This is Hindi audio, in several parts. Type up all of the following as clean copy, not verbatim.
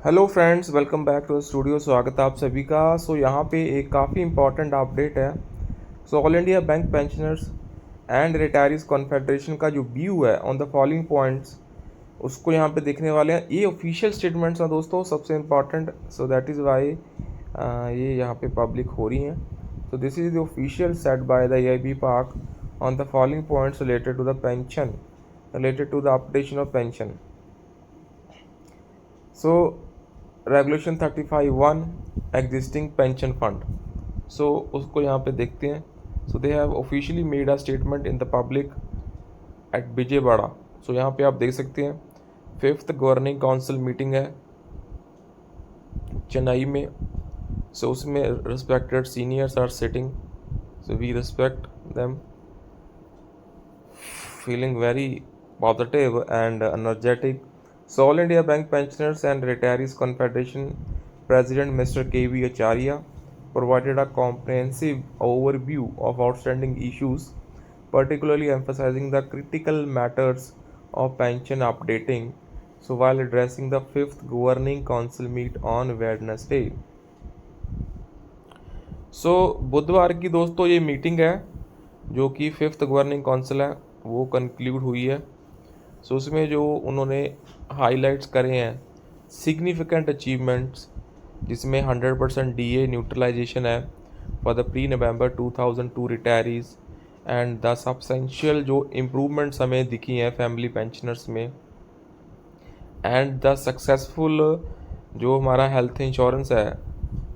Hello friends, welcome back to studio. स्वागत है आप सभी का। यहाँ पे एक काफ़ी इंपॉर्टेंट अपडेट है। All India bank pensioners and retirees confederation का जो व्यू है ऑन द फॉलोइंग पॉइंट्स, उसको यहाँ पे देखने वाले हैं। ये ऑफिशियल स्टेटमेंट्स हैं दोस्तों, सबसे इम्पॉर्टेंट। दैट इज़ वाई ये यहाँ पे पब्लिक हो रही हैं। This is the official set by the AIB पाक on the following points related to the pension, related to the updation of pension. Regulation 35(1) existing pension fund. उसको यहाँ पे देखते हैं। They have officially made a statement in the public at Vijayawada. यहाँ पे आप देख सकते हैं 5th गवर्निंग काउंसिल मीटिंग है चेन्नई में। उसमें respected seniors are sitting, we respect them, feeling very positive and energetic. All India Bank Pensioners and Retirees Confederation President Mr. K.V. Acharya provided a comprehensive overview of outstanding issues, particularly emphasizing the critical matters of pension updating. While addressing the 5th Governing Council meet on Wednesday. बुधवार की दोस्तों ये मीटिंग है जो कि 5th गवर्निंग काउंसिल है वो कंक्लूड हुई है। उसमें जो उन्होंने हाइलाइट्स करे हैं सिग्निफिकेंट अचीवमेंट्स, जिसमें 100% DA न्यूट्रलाइजेशन है for the pre November 2002 retirees, and the substantial जो इम्प्रूवमेंट्स हमें दिखी हैं फैमिली पेंशनर्स में, एंड द सक्सेसफुल जो हमारा हेल्थ इंश्योरेंस है,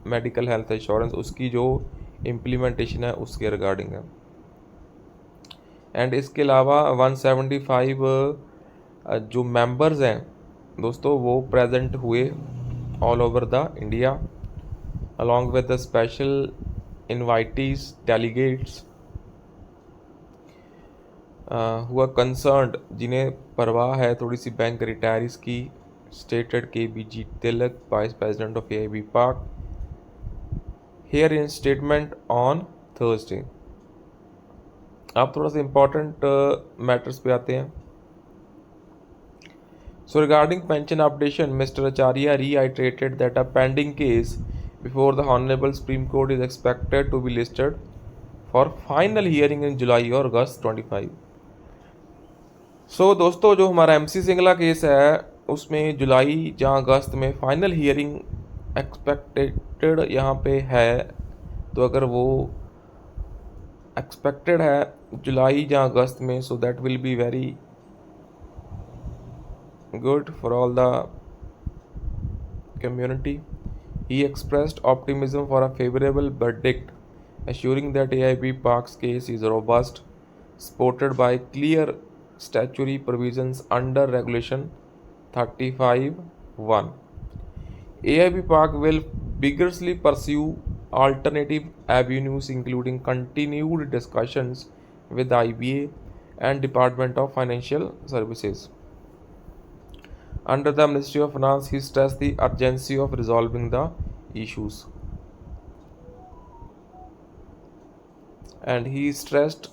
मेडिकल हेल्थ इंश्योरेंस, उसकी जो इम्प्लीमेंटेशन है उसके रिगार्डिंग है। एंड इसके अलावा 175 जो मेंबर्स हैं दोस्तों वो प्रेजेंट हुए all over the India, along with the special invitees delegates हुआ कंसर्न्ड, जिन्हें परवाह है थोड़ी सी बैंक रिटायरीज की। Stated KBG Tilak, vice president of AIB पाक, here in statement on Thursday. आप थोड़ा सा इम्पोर्टेंट मैटर्स पे आते हैं। Regarding pension updation, Mr. Acharya reiterated that a pending case before the Honorable Supreme Court is expected to be listed for final hearing in July or August 25. दोस्तों जो हमारा MC सिंगला केस है उसमें जुलाई या अगस्त में फाइनल हियरिंग एक्सपेक्टेड यहाँ पे है। तो अगर वो एक्सपेक्टेड है जुलाई या अगस्त में, that will be very good for all the community. He expressed optimism for a favorable verdict, assuring that AIB Park's case is robust, supported by clear statutory provisions under Regulation 35(1). AIB Park will vigorously pursue alternative avenues, including continued discussions with the IBA and Department of Financial Services. Under the Ministry of Finance, he stressed the urgency of resolving the issues. And he stressed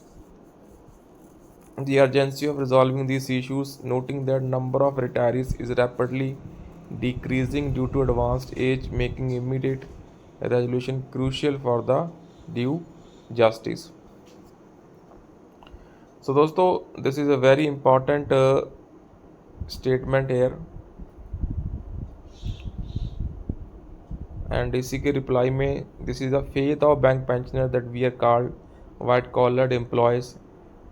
the urgency of resolving these issues, noting that number of retirees is rapidly decreasing due to advanced age, making immediate resolution crucial for the due justice. दोस्तों, this is a very important statement here, and इसी के रिप्लाई में this is the faith of bank pensioner that we are called white collared employees,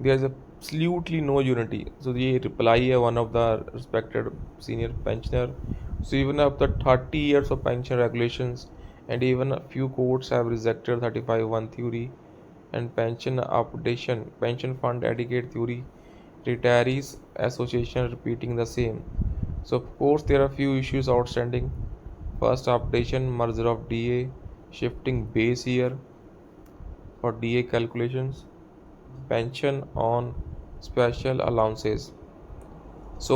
there is absolutely no unity. ये रिप्लाई है one of the respected senior pensioner. Even up the 30 years of pension regulations and even a few courts have rejected 35(1) theory and pension updation, pension fund adequate theory, retirees association repeating the same. Of course there are few issues outstanding. First, updation, merger of DA, shifting base year for DA calculations, pension on special allowances.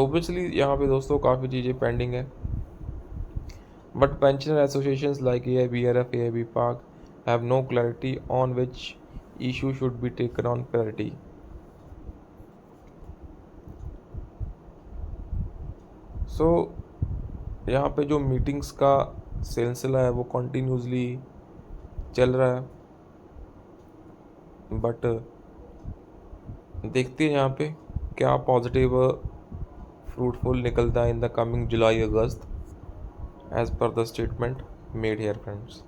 Obviously यहाँ पे दोस्तों काफ़ी चीज़ें पेंडिंग है, but pensioner associations like AIB, RF, AIB, PAC have no clarity on which issue should be taken on priority. यहाँ पे जो मीटिंग्स का सिलसिला है वो कंटिन्यूसली चल रहा है, बट देखते हैं यहाँ पे क्या पॉजिटिव फ्रूटफुल निकलता है in the coming July August, as per the statement made here friends.